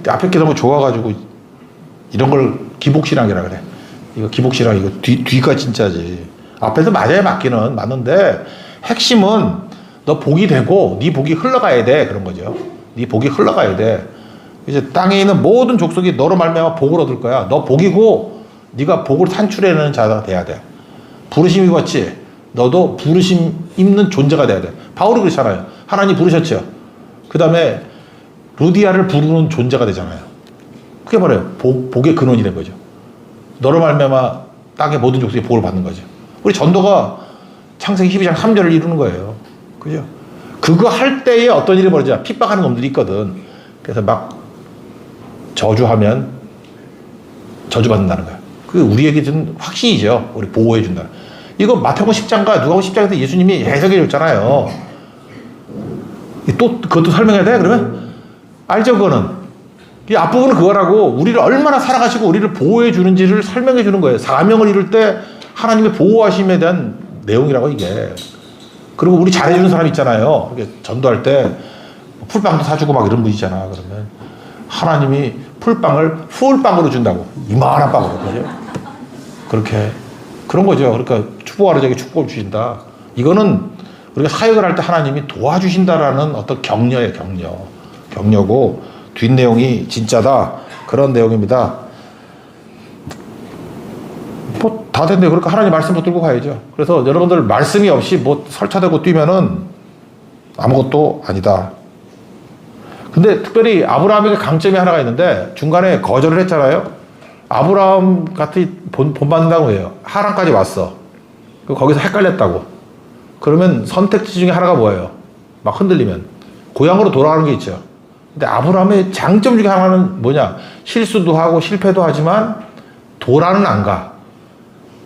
앞에 게 너무 좋아가지고 이런 걸 기복신앙이라 그래. 이거 기복신앙 이거 뒤가 진짜지. 앞에서 맞아야 맞기는 맞는데 핵심은 너 복이 되고 네 복이 흘러가야 돼. 그런 거죠. 네 복이 흘러가야 돼. 이제 땅에 있는 모든 족속이 너로 말미암아 복을 얻을 거야. 너 복이고 네가 복을 산출해내는 자가 돼야 돼. 부르심 입었지. 너도 부르심 입는 존재가 돼야 돼. 바울이 그렇잖아요. 하나님 부르셨죠. 그 다음에 루디아를 부르는 존재가 되잖아요. 그게 뭐래요? 복의 근원이 된 거죠. 너로 말미암아 땅의 모든 족속이 복을 받는 거죠. 우리 전도가 창세기 12장 3절을 이루는 거예요. 그죠? 그거 할 때에 어떤 일이 벌어져? 핍박하는 놈들이 있거든. 그래서 막 저주하면 저주받는다는 거예요. 그게 우리에게 준 확신이죠. 우리 보호해준다. 이거 마태복음 10장과 누가복음 10장에서 예수님이 해석해 줬잖아요. 또 그것도 설명해야 돼? 그러면? 알죠, 그거는? 이 앞부분은 그거라고 우리를 얼마나 사랑하시고 우리를 보호해 주는지를 설명해 주는 거예요. 사명을 이룰 때 하나님의 보호하심에 대한 내용이라고 이게. 그리고 우리 잘해주는 사람 있잖아요. 전도할 때 풀빵도 사주고 막 이런 분 있잖아. 그러면 하나님이 풀빵을 풀빵으로 준다고. 이만한 빵으로. 그죠? 그렇게. 그런 거죠. 그러니까 축복하는 자에게 축복을 주신다. 이거는 우리가 사역을 할 때 하나님이 도와주신다라는 어떤 격려예요, 격려. 격려고 뒷내용이 진짜다. 그런 내용입니다. 뭐 다 됐네요. 그러니까 하나님 말씀 붙들고 가야죠. 그래서 여러분들 말씀이 없이 뭐 설치되고 뛰면은 아무것도 아니다. 근데 특별히 아브라함에게 강점이 하나가 있는데 중간에 거절을 했잖아요. 아브라함 같이 본받는다고 해요. 하란까지 왔어. 거기서 헷갈렸다고. 그러면 선택지 중에 하나가 뭐예요? 막 흔들리면. 고향으로 돌아가는 게 있죠. 근데 아브라함의 장점 중에 하나는 뭐냐? 실수도 하고 실패도 하지만 도라는 안 가.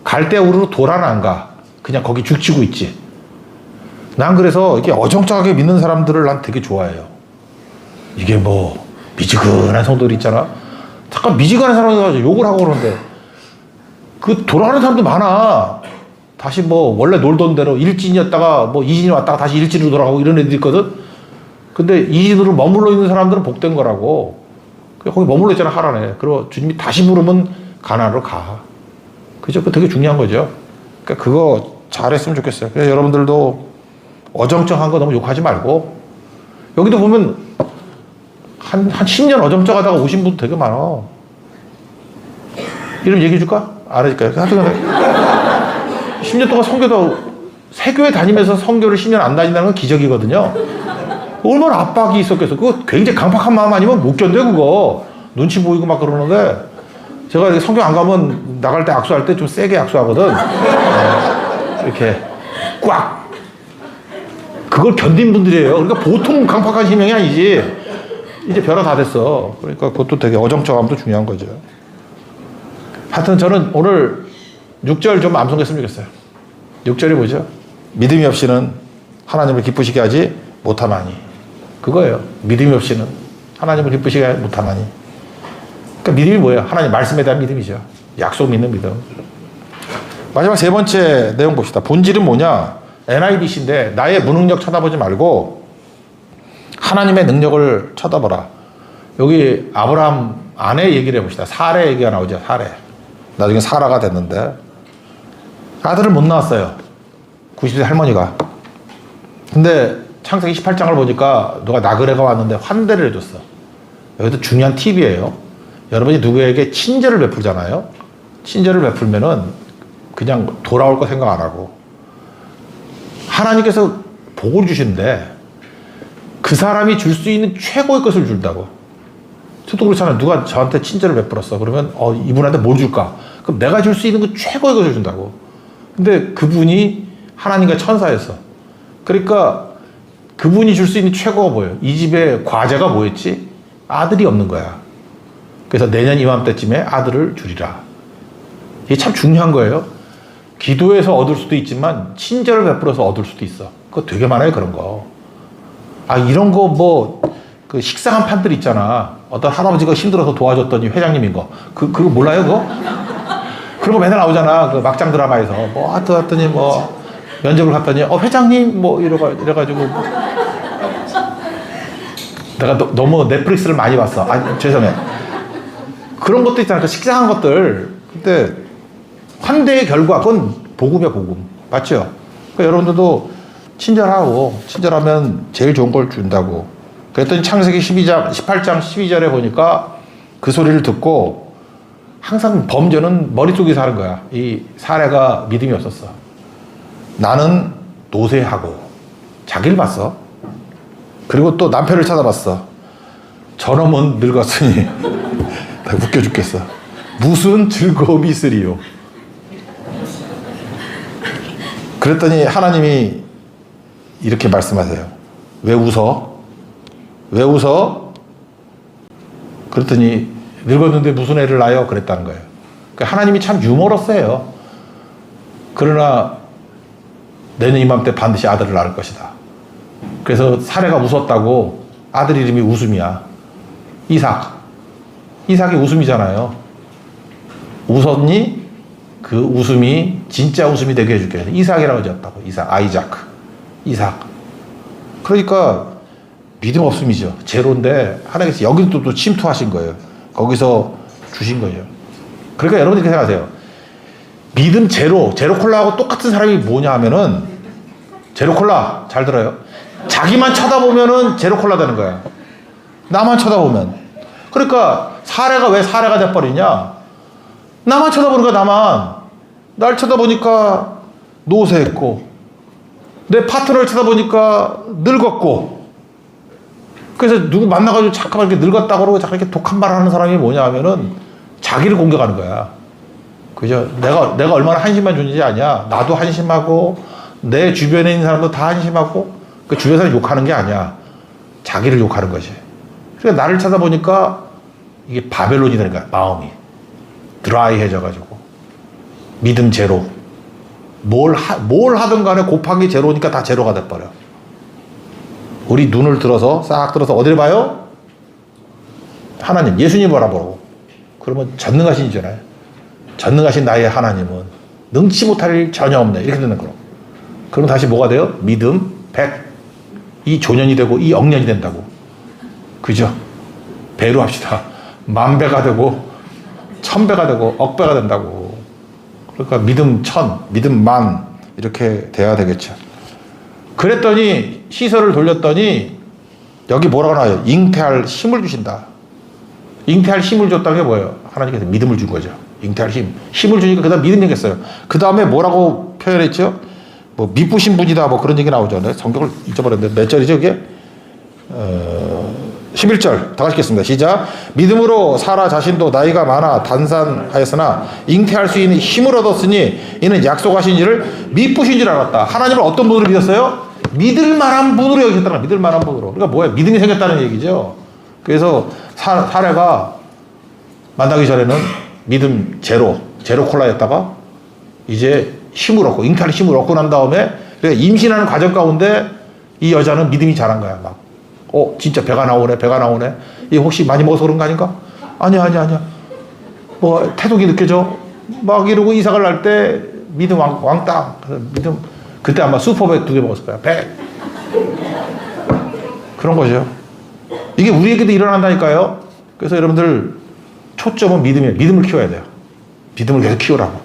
갈대우르로 도라는 안 가. 그냥 거기 죽치고 있지. 난 그래서 이게 어정쩡하게 믿는 사람들을 난 되게 좋아해요. 이게 뭐 미지근한 성도들 있잖아. 잠깐 미지근한 사람들 욕을 하고 그러는데 그 돌아가는 사람도 많아. 다시 뭐 원래 놀던 대로 일진이었다가 뭐 이진이 왔다가 다시 일진으로 돌아가고 이런 애들 있거든. 근데 이진으로 머물러 있는 사람들은 복된 거라고. 거기 머물러 있잖아, 하란에. 그리고 주님이 다시 부르면 가나안으로 가. 그죠? 그 되게 중요한 거죠. 그러니까 그거 잘했으면 좋겠어요. 그래서 여러분들도 어정쩡한 거 너무 욕하지 말고, 여기도 보면 한 10년 어정쩡하다가 오신 분도 되게 많아. 이름 얘기해 줄까? 알아줄까요? 하여튼 10년 동안 선교도, 세교회 다니면서 선교를 10년 안 다닌다는 건 기적이거든요. 얼마나 압박이 있었겠어. 그거 굉장히 강팍한 마음 아니면 못 견뎌, 그거. 눈치 보이고 막 그러는데, 제가 이렇게 선교 안 가면 나갈 때 악수할 때 좀 세게 악수하거든. 이렇게 꽉. 그걸 견딘 분들이에요. 그러니까 보통 강팍한 심령이 아니지. 이제 별화 다 됐어. 그러니까 그것도 되게 어정쩡함도 중요한 거죠. 하여튼 저는 오늘 6절 좀 암송했으면 좋겠어요. 6절이 뭐죠? 믿음이 없이는 하나님을 기쁘시게 하지 못하나니. 그거예요. 믿음이 없이는 하나님을 기쁘시게 하지 못하나니. 그러니까 믿음이 뭐예요? 하나님 말씀에 대한 믿음이죠. 약속 믿는 믿음. 마지막 세 번째 내용 봅시다. 본질은 뭐냐? NIVC인데 나의 무능력 쳐다보지 말고 하나님의 능력을 쳐다보라. 여기 아브라함 아내 얘기를 해봅시다. 사례 얘기가 나오죠. 사례. 나중에 사라가 됐는데 아들을 못 낳았어요. 90세 할머니가. 근데 창세기 18장을 보니까 누가 나그네가 왔는데 환대를 해줬어. 여기도 중요한 팁이에요. 여러분이 누구에게 친절을 베풀잖아요. 친절을 베풀면은 그냥 돌아올 거 생각 안 하고 하나님께서 복을 주시는데 그 사람이 줄 수 있는 최고의 것을 준다고. 저도 그렇잖아요. 누가 저한테 친절을 베풀었어. 그러면 이분한테 뭘 줄까? 그럼 내가 줄 수 있는 그 최고의 것을 준다고. 근데 그분이 하나님과 천사였어. 그러니까 그분이 줄 수 있는 최고가 뭐예요? 이 집에 과제가 뭐였지? 아들이 없는 거야. 그래서 내년 이맘때쯤에 아들을 주리라. 이게 참 중요한 거예요. 기도해서 얻을 수도 있지만 친절을 베풀어서 얻을 수도 있어. 그거 되게 많아요, 그런 거. 이런 거 그 식상한 판들 있잖아. 어떤 할아버지가 힘들어서 도와줬더니 회장님인 거. 그거 몰라요, 그거? 그런 거 맨날 나오잖아. 그 막장 드라마에서. 하더니 면접을 갔더니, 회장님, 이래가지고. 내가 너무 넷플릭스를 많이 봤어. 죄송해. 그런 것도 있잖아. 그 식상한 것들. 근데 환대의 결과, 그건 복음이야, 복음. 맞죠? 그러니까 여러분들도 친절하면 제일 좋은 걸 준다고. 그랬더니 창세기 18장 12절에 보니까 그 소리를 듣고 항상 범죄는 머릿속에서 하는 거야. 이 사례가 믿음이 없었어. 나는 노쇠하고 자기를 봤어. 그리고 또 남편을 찾아봤어. 저놈은 늙었으니 나 웃겨 죽겠어. 무슨 즐거움이 있으리요. 그랬더니 하나님이 이렇게 말씀하세요. 왜 웃어? 왜 웃어? 그랬더니 늙었는데 무슨 애를 낳아요? 그랬다는 거예요. 그러니까 하나님이 참 유머러스해요. 그러나 내년 이맘때 반드시 아들을 낳을 것이다. 그래서 사례가 웃었다고 아들 이름이 웃음이야. 이삭이 웃음이잖아요. 웃었니? 그 웃음이 진짜 웃음이 되게 해줄게. 이삭이라고 지었다고. 이삭. 그러니까 믿음 없음이죠. 제로인데 하나님께서 여기도 또 침투하신 거예요. 거기서 주신 거예요. 그러니까 여러분이 이렇게 생각하세요. 믿음 제로 콜라하고 똑같은 사람이 뭐냐 하면은 제로 콜라 잘 들어요. 자기만 쳐다보면은 제로 콜라 되는 거야. 나만 쳐다보면. 그러니까 사례가 왜 사례가 돼버리냐? 나만 쳐다보는 거야. 나만. 날 쳐다보니까 노쇠했고 내 파트너를 쳐다보니까 늙었고. 그래서 누구 만나가지고 잠깐만 이렇게 늙었다고 그러고 잠깐 이렇게 독한 말 하는 사람이 뭐냐 하면은 자기를 공격하는 거야. 그죠? 내가 얼마나 한심한 존재인지 아냐? 나도 한심하고 내 주변에 있는 사람도 다 한심하고 그 주변 사람 욕하는 게 아니야. 자기를 욕하는 거지. 그러니까 나를 찾아보니까 이게 바벨론이 되는 거야. 마음이 드라이해져가지고 믿음 제로. 뭘 하든 간에 곱하기 제로니까 다 제로가 돼버려. 우리 눈을 싹 들어서 어디를 봐요? 하나님, 예수님 바라보라고. 그러면 전능하신이잖아요. 전능하신 나의 하나님은 능치 못할 일 전혀 없네. 이렇게 되는 거로. 그럼 다시 뭐가 돼요? 믿음 100. 이 조년이 되고 이 억년이 된다고. 그죠? 배로 합시다. 10,000배가 되고 1,000배가 되고 억배가 된다고. 그러니까 믿음 1,000, 믿음 10,000 이렇게 돼야 되겠죠. 그랬더니 시설을 돌렸더니 여기 뭐라고 나와요? 잉태할 힘을 주신다. 잉태할 힘을 줬다는 게 뭐예요? 하나님께서 믿음을 준 거죠. 잉태할 힘. 힘을 주니까 그 다음 믿음이 생겼어요. 그 다음에 뭐라고 표현했죠? 뭐 미쁘신 분이다 뭐 그런 얘기 나오죠. 네? 성경을 잊어버렸는데 몇 절이죠 그게? 11절 다 같이 읽겠습니다. 시작. 믿음으로 사라 자신도 나이가 많아 단산하였으나 잉태할 수 있는 힘을 얻었으니 이는 약속하신 이를 미쁘신 줄 알았다. 하나님을 어떤 분으로 믿었어요? 믿을 만한 분으로 여기셨다는 거야. 믿을 만한 분으로. 그러니까 뭐야? 믿음이 생겼다는 얘기죠. 그래서 사례가 만나기 전에는 믿음 제로 콜라였다가 이제 힘을 얻고 잉태할 힘을 얻고 난 다음에 임신하는 과정 가운데 이 여자는 믿음이 자란 거야. 막 진짜 배가 나오네. 이 혹시 많이 먹어서 그런 거 아닌가? 아니야. 뭐 태동이 느껴져. 막 이러고 이삭을 낳을 때 믿음 왕땅. 믿음 그때 아마 슈퍼백 2개 먹었을 거야. 100. 그런 거죠. 이게 우리에게도 일어난다니까요. 그래서 여러분들 초점은 믿음이에요. 믿음을 키워야 돼요. 믿음을 계속 키우라고.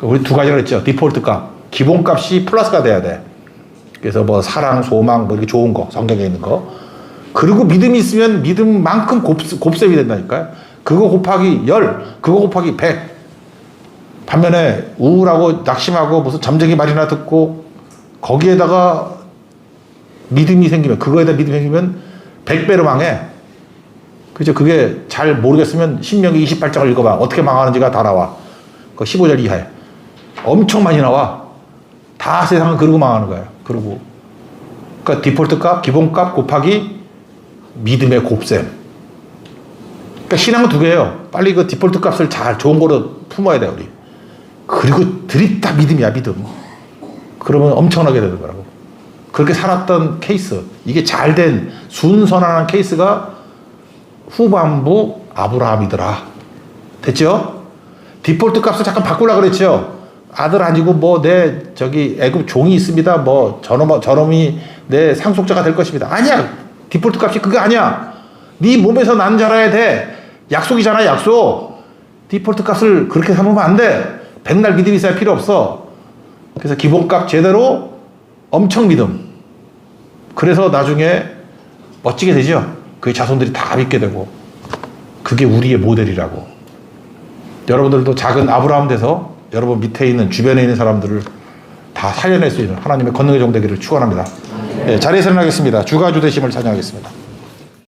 우리 두 가지가 있죠. 디폴트 값. 기본값이 플러스가 돼야 돼. 그래서 뭐 사랑, 소망, 뭐 이렇게 좋은 거, 성경에 있는 거. 그리고 믿음이 있으면 믿음만큼 곱셈이 된다니까요. 그거 곱하기 10, 그거 곱하기 100. 반면에 우울하고 낙심하고 무슨 잠재기 말이나 듣고 거기에다가 믿음이 생기면, 그거에다 믿음이 생기면 100배로 망해. 그죠? 그게 잘 모르겠으면 신명기 28장을 읽어봐. 어떻게 망하는지가 다 나와. 그 15절 이하에. 엄청 많이 나와. 다 세상은 그러고 망하는 거예요. 그러고. 그러니까 디폴트 값, 기본 값 곱하기 믿음의 곱셈. 그러니까 신앙은 두 개예요. 빨리 그 디폴트 값을 잘 좋은 거로 품어야 돼요, 우리. 그리고 드립다 믿음이야, 믿음. 그러면 엄청나게 되는 거라고. 그렇게 살았던 케이스. 이게 잘된 순선한 케이스가 후반부 아브라함이더라. 됐죠? 디폴트 값을 잠깐 바꾸려고 그랬죠? 아들 아니고 뭐 내 애굽 종이 있습니다. 뭐 저놈이 내 상속자가 될 것입니다. 아니야. 디폴트 값이 그거 아니야. 네 몸에서 난 자라야 돼. 약속이잖아, 약속. 디폴트 값을 그렇게 삼으면 안 돼. 백날 믿음이 있어야 필요 없어. 그래서 기본값 제대로 엄청 믿음. 그래서 나중에 멋지게 되죠. 그 자손들이 다 믿게 되고. 그게 우리의 모델이라고. 여러분들도 작은 아브라함 돼서 여러분 밑에 있는 주변에 있는 사람들을 다 살려낼 수 있는 하나님의 권능의 종 되기를 축원합니다. 네, 자리에서 일어나겠습니다. 주가 주 되심을 찬양하겠습니다.